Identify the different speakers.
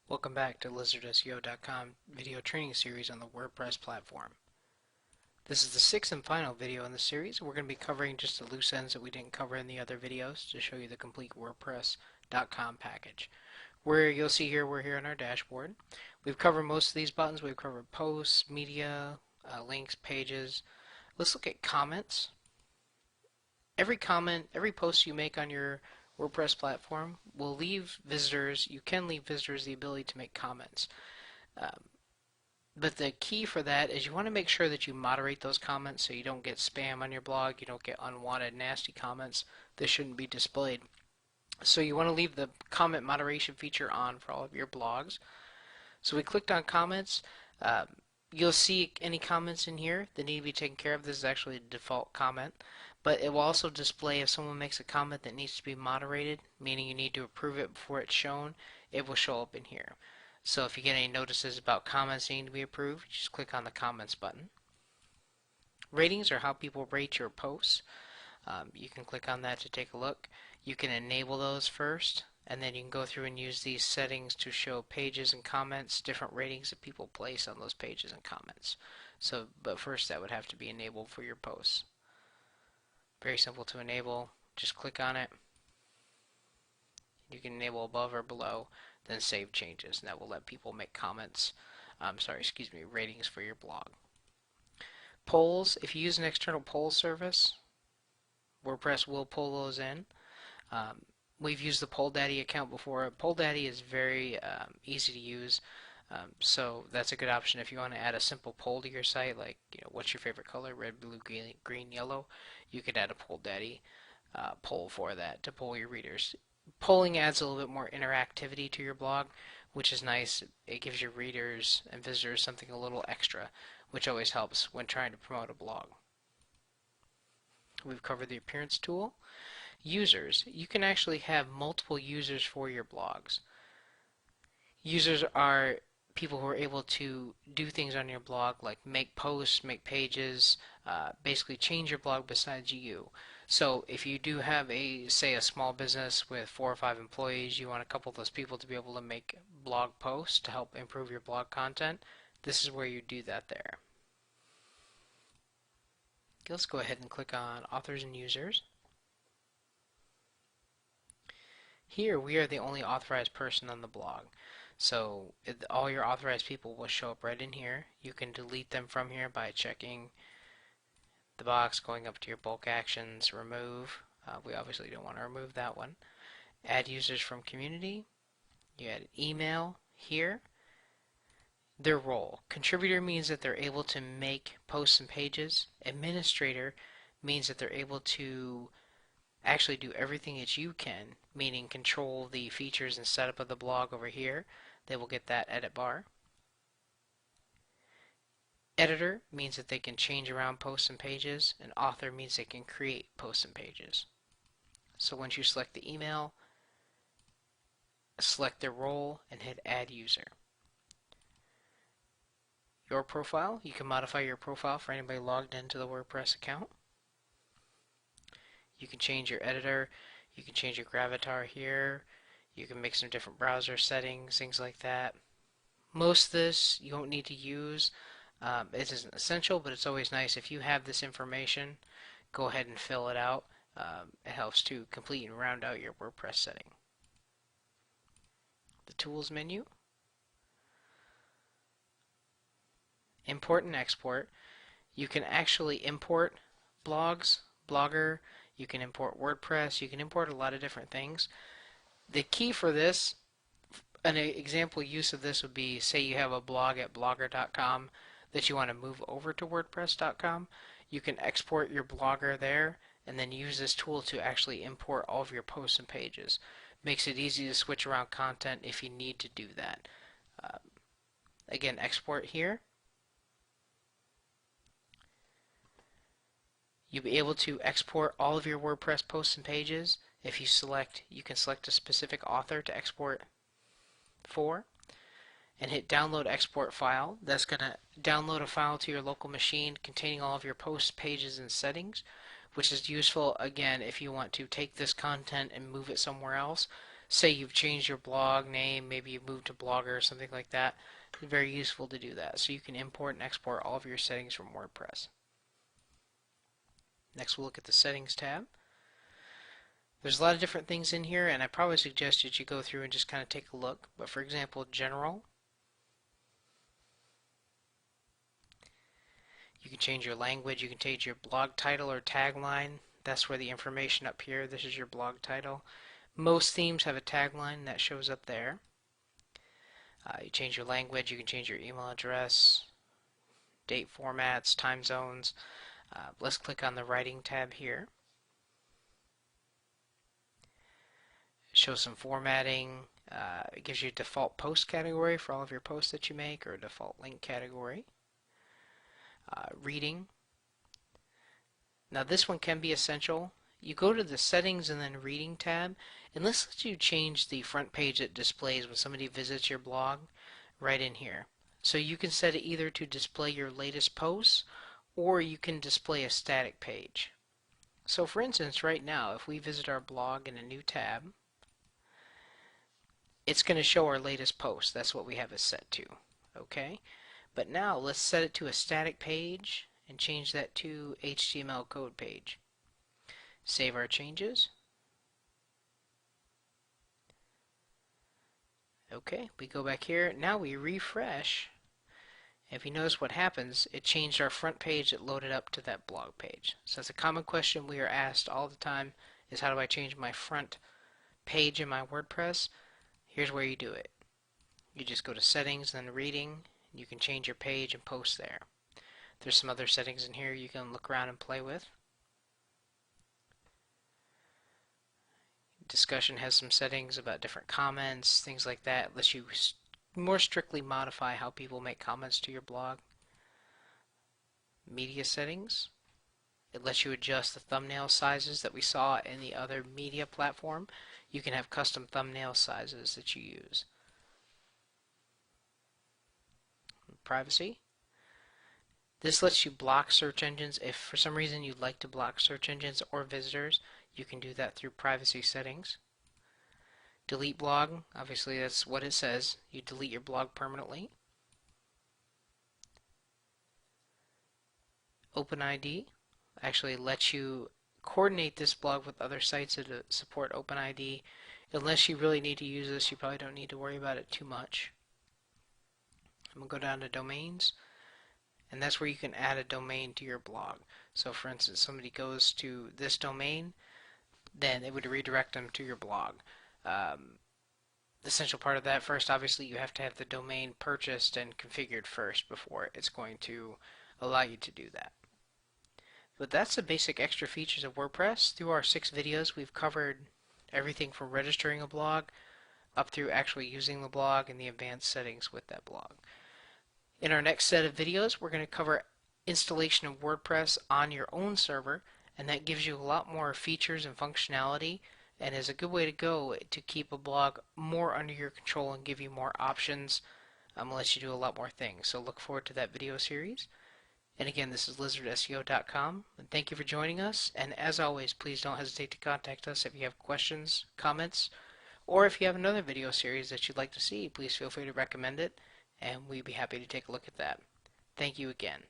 Speaker 1: Welcome back to LizardSEO.com video training series on the WordPress platform. This is the sixth and final video in the series. We're going to be covering just the loose ends that we didn't cover in the other videos to show you the complete WordPress.com package. Where you'll see here, we're here on our dashboard. We've covered most of these buttons. We've covered posts, media, links, pages. Let's look at comments. Every comment, every post you make on your WordPress platform will leave visitors, you can leave visitors the ability to make comments. Um, but the key for that is you want to make sure that you moderate those comments so you don't get spam on your blog, you don't get unwanted nasty comments that shouldn't be displayed. So you want to leave the comment moderation feature on for all of your blogs. So we clicked on comments. You'll see any comments in here that need to be taken care of. This is actually a default comment, but it will also display if someone makes a comment that needs to be moderated, meaning you need to approve it before it's shown. It will show up in here. So if you get any notices about comments needing to be approved, just click on the comments button. Ratings are how people rate your posts. You can click on that to take a look. You can enable those first, and then you can go through and use these settings to show pages and comments, different ratings that people place on those pages and comments. But first that would have to be enabled for your posts. Very simple to enable. Just click on it. You can enable above or below, then save changes, and that will let people make comments. Ratings for your blog. Polls. If you use an external poll service, WordPress will pull those in. We've used the PollDaddy account before. PollDaddy is very easy to use, so that's a good option if you want to add a simple poll to your site, like what's your favorite color, red, blue, green, yellow. You could add a PollDaddy poll for that to poll your readers. Polling adds a little bit more interactivity to your blog, which is nice. It gives your readers and visitors something a little extra, which always helps when trying to promote a blog. We've covered the appearance tool. Users. You can actually have multiple users for your blogs. Users are people who are able to do things on your blog, like make posts, make pages, basically change your blog besides you. So if you do have say a small business with 4 or 5 employees, you want a couple of those people to be able to make blog posts to help improve your blog content, this is where you do that there. Okay, let's go ahead and click on authors and users. Here we are the only authorized person on the blog. So all your authorized people will show up right in here. You can delete them from here by checking the box, going up to your bulk actions, remove. We obviously don't want to remove that one. Add users from community. You add email here. Their role. Contributor means that they're able to make posts and pages. Administrator means that they're able to actually do everything that you can, meaning control the features and setup of the blog over here. They will get that edit bar. Editor means that they can change around posts and pages, and author means they can create posts and pages. So once you select the email, select their role and hit add user. Your profile, you can modify your profile for anybody logged into the WordPress account. You can change your editor, you can change your gravatar here, you can make some different browser settings, things like that. Most of this you don't need to use. It isn't essential, but it's always nice if you have this information, go ahead and fill it out. It helps to complete and round out your WordPress setting. The tools menu. Import and export. You can actually import blogs, Blogger, you can import WordPress, you can import a lot of different things. The key for this, an example use of this would be, say you have a blog at blogger.com that you want to move over to WordPress.com. You can export your Blogger there and then use this tool to actually import all of your posts and pages. Makes it easy to switch around content if you need to do that. Again, export here. You'll be able to export all of your WordPress posts and pages. If you select, you can select a specific author to export for and hit download export file. That's going to download a file to your local machine containing all of your posts, pages, and settings, which is useful again if you want to take this content and move it somewhere else. say you've changed your blog name, maybe you've moved to Blogger or something like that. It's very useful to do that. So you can import and export all of your settings from WordPress. Next, we'll look at the Settings tab. There's a lot of different things in here, and I probably suggest that you go through and just kind of take a look. But for example, General, you can change your language, you can change your blog title or tagline. That's where the information up here, this is your blog title. Most themes have a tagline that shows up there. You change your language, you can change your email address, date formats, time zones. Let's click on the Writing tab here. Show some formatting. It gives you a default post category for all of your posts that you make, or a default link category. Reading. Now this one can be essential. You go to the Settings and then Reading tab, and this lets you change the front page that displays when somebody visits your blog right in here. So you can set it either to display your latest posts, or you can display a static page. So for instance, right now, if we visit our blog in a new tab, it's going to show our latest post. That's what we have it set to. Okay? But now let's set it to a static page and change that to HTML code page. Save our changes. Okay, we go back here. Now we refresh. If you notice what happens, it changed our front page that loaded up to that blog page. So that's a common question we are asked all the time, is how do I change my front page in my WordPress? Here's where you do it. You just go to Settings, then Reading. You can change your page and post there. There's some other settings in here you can look around and play with. Discussion has some settings about different comments, things like that. It lets you more strictly modify how people make comments to your blog. Media settings. It lets you adjust the thumbnail sizes that we saw in the other media platform. You can have custom thumbnail sizes that you use. Privacy. This lets you block search engines. If for some reason you'd like to block search engines or visitors, you can do that through privacy settings. Delete blog, obviously that's what it says. You delete your blog permanently. OpenID actually lets you coordinate this blog with other sites that support OpenID. Unless you really need to use this, you probably don't need to worry about it too much. I'm going to go down to domains, and that's where you can add a domain to your blog. So for instance, somebody goes to this domain, then it would redirect them to your blog. The essential part of that, first obviously you have to have the domain purchased and configured first before it's going to allow you to do that. But that's the basic extra features of WordPress. Through our 6 videos we've covered everything from registering a blog up through actually using the blog and the advanced settings with that blog. In our next set of videos we're going to cover installation of WordPress on your own server, and that gives you a lot more features and functionality, and is a good way to go to keep a blog more under your control and give you more options, lets you do a lot more things. So look forward to that video series. And again, this is lizardseo.com, and thank you for joining us. And as always, please don't hesitate to contact us if you have questions, comments, or if you have another video series that you'd like to see, please feel free to recommend it, and we'd be happy to take a look at that. Thank you again.